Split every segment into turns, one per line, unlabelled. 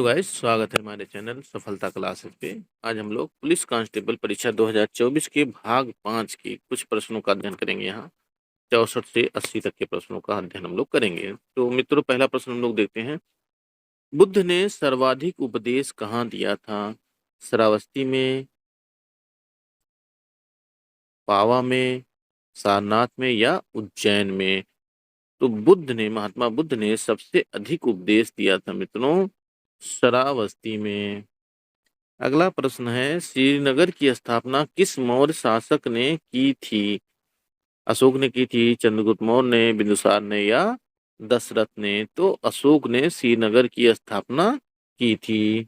Guys, स्वागत है हमारे चैनल सफलता क्लासेस पे। आज हम लोग पुलिस कांस्टेबल परीक्षा 2024 के भाग 5 के कुछ प्रश्नों का अध्ययन करेंगे। यहाँ 64 से 80 तक के प्रश्नों का अध्ययन हम लोग करेंगे। तो मित्रों, पहला प्रश्न हम लोग देखते हैं। बुद्ध ने सर्वाधिक उपदेश कहाँ दिया था? श्रावस्ती में, पावा में, सारनाथ में या उज्जैन में? तो महात्मा बुद्ध ने सबसे अधिक उपदेश दिया था मित्रों श्रावस्ती में। अगला प्रश्न है, श्रीनगर की स्थापना किस मौर्य शासक ने की थी? अशोक ने की थी, चंद्रगुप्त मौर्य ने, बिंदुसार ने या दशरथ ने? तो अशोक ने श्रीनगर की स्थापना की थी,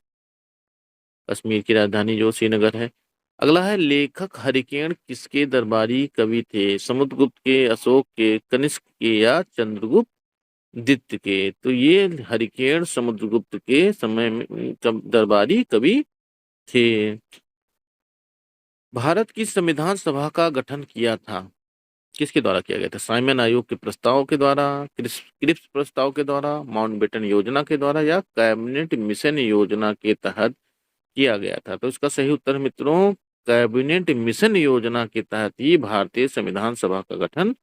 कश्मीर की राजधानी जो श्रीनगर है। अगला है, लेखक हरिकेन किसके दरबारी कवि थे? समुद्रगुप्त के, अशोक के, कनिष्क के या चंद्रगुप्त द्वितीय के? तो ये हरिकेन समुद्रगुप्त के समय में दरबारी कवि थे। भारत की संविधान सभा का गठन किया था, किसके द्वारा किया गया था? साइमन आयोग के प्रस्ताव के द्वारा, क्रिप्स प्रस्ताव के द्वारा, माउंटबेटन योजना के द्वारा या कैबिनेट मिशन योजना के तहत किया गया था? तो इसका सही उत्तर मित्रों, कैबिनेट मिशन योजना के तहत ही भारतीय संविधान सभा का गठन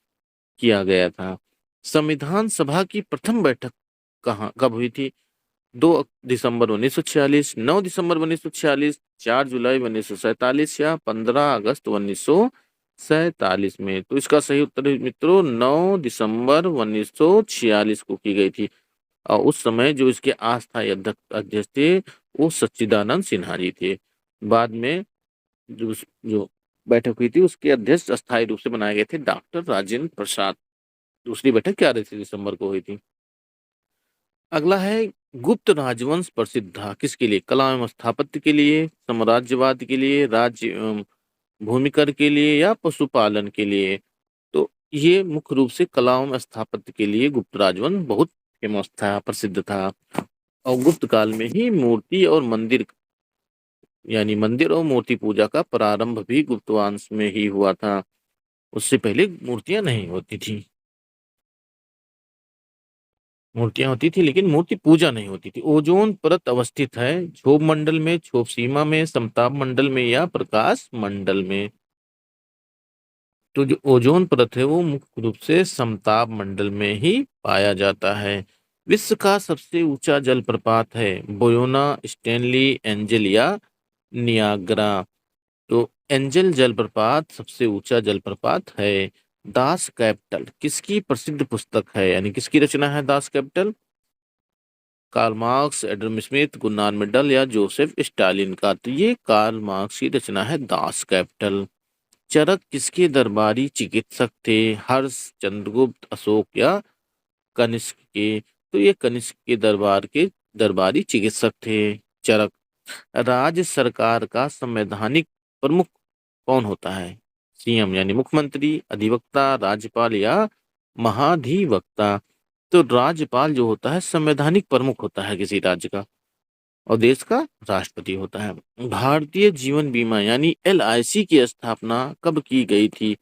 किया गया था। संविधान सभा की प्रथम बैठक कब हुई थी? 2 दिसंबर 1946, 9 दिसंबर 1946, 4 जुलाई 1947 या 15 अगस्त 1947 में? तो इसका सही उत्तर मित्रों 9 दिसंबर 1946 को की गई थी। और उस समय जो इसके अस्थायी अध्यक्ष थे वो सच्चिदानंद सिन्हा जी थे। बाद में जो बैठक हुई थी उसके अध्यक्ष अस्थायी रूप से बनाए गए थे डॉक्टर राजेंद्र प्रसाद। दूसरी बैठक 11 दिसंबर को हुई थी। अगला है, गुप्त राजवंश प्रसिद्ध था किसके लिए? कला एवं स्थापत्य के लिए, साम्राज्यवाद के लिए, राज्य एवं भूमिकर के लिए या पशुपालन के लिए? तो ये मुख्य रूप से कला एवं स्थापत्य के लिए गुप्त राजवंश बहुत फेमस था, प्रसिद्ध था। और गुप्त काल में ही मूर्ति और मंदिर यानी मंदिर और मूर्ति पूजा का प्रारंभ भी गुप्त वंश में ही हुआ था। उससे पहले मूर्तियां नहीं होती थी, मूर्तियां होती थी लेकिन मूर्ति पूजा नहीं होती थी। ओजोन परत अवस्थित है क्षोभ मंडल में, क्षोभ सीमा में, समताप मंडल में या प्रकाश मंडल में? तो जो ओजोन परत है वो मुख्य रूप से समताप मंडल में ही पाया जाता है। विश्व का सबसे ऊंचा जलप्रपात है बोयोना, स्टैनली, एंजल या नियाग्रा? तो एंजल जलप्रपात सबसे ऊंचा जलप्रपात है। दास कैपिटल किसकी प्रसिद्ध पुस्तक है, यानी किसकी रचना है Das Kapital? Karl Marx, Adam Smith, Gunnar Myrdal या जोसेफ स्टालिन का? तो ये कार्ल मार्क्स की रचना है दास कैपिटल। चरक किसके दरबारी चिकित्सक थे? हर्ष, चंद्रगुप्त, अशोक या कनिष्क के? तो ये कनिष्क के दरबार के दरबारी चिकित्सक थे चरक। राज्य सरकार का संवैधानिक प्रमुख कौन होता है? सीएम यानी मुख्यमंत्री, अधिवक्ता, राज्यपाल या महाधिवक्ता? तो राज्यपाल जो होता है संवैधानिक प्रमुख होता है किसी राज्य का, और देश का राष्ट्रपति होता है। भारतीय जीवन बीमा यानी एलआईसी की स्थापना कब की गई थी?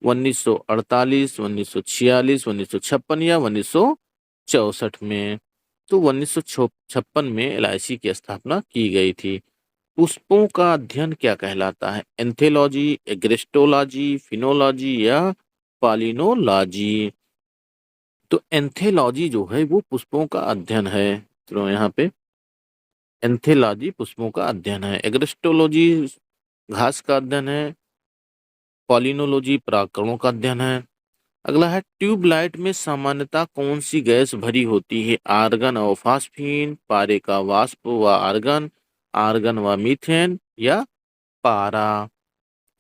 1948, 1946, 1956 या 1964 में? तो 1956 में एलआईसी की स्थापना की गई थी। पुष्पों का अध्ययन क्या कहलाता है? एंथेलॉजी, एग्रेस्टोलॉजी, फिनोलॉजी या पालिनोलॉजी? तो एंथेलॉजी जो है वो पुष्पों का अध्ययन है। तो यहाँ पे एंथेलॉजी पुष्पों का अध्ययन है, एग्रेस्टोलॉजी घास का अध्ययन है, पॉलिनोलॉजी परागकणों का अध्ययन है। अगला है, ट्यूबलाइट में सामान्यतः कौन सी गैस भरी होती है? आर्गन और फास्फीन, पारे का वाष्प व आर्गन, आर्गन व मीथेन या पारा?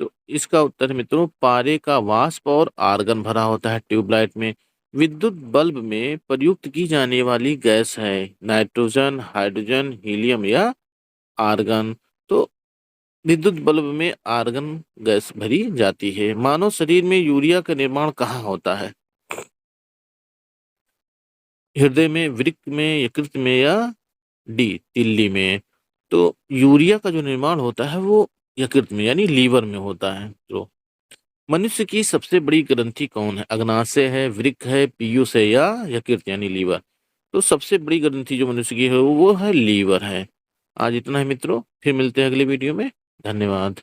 तो इसका उत्तर मित्रों पारे का वाष्प और आर्गन भरा होता है ट्यूबलाइट में। विद्युत बल्ब में प्रयुक्त की जाने वाली गैस है नाइट्रोजन, हाइड्रोजन, हीलियम या आर्गन? तो विद्युत बल्ब में आर्गन गैस भरी जाती है। मानव शरीर में यूरिया का निर्माण कहाँ होता है? हृदय में, वृक्क में, यकृत में या डी तिल्ली में? तो यूरिया का जो निर्माण होता है वो यकृत में यानी लीवर में होता है। तो मनुष्य की सबसे बड़ी ग्रंथि कौन है? अग्नाशय है, वृक्क है, पीयूष है या यकृत यानी लीवर? तो सबसे बड़ी ग्रंथि जो मनुष्य की है वो है लीवर है। आज इतना है मित्रों, फिर मिलते हैं अगले वीडियो में। धन्यवाद।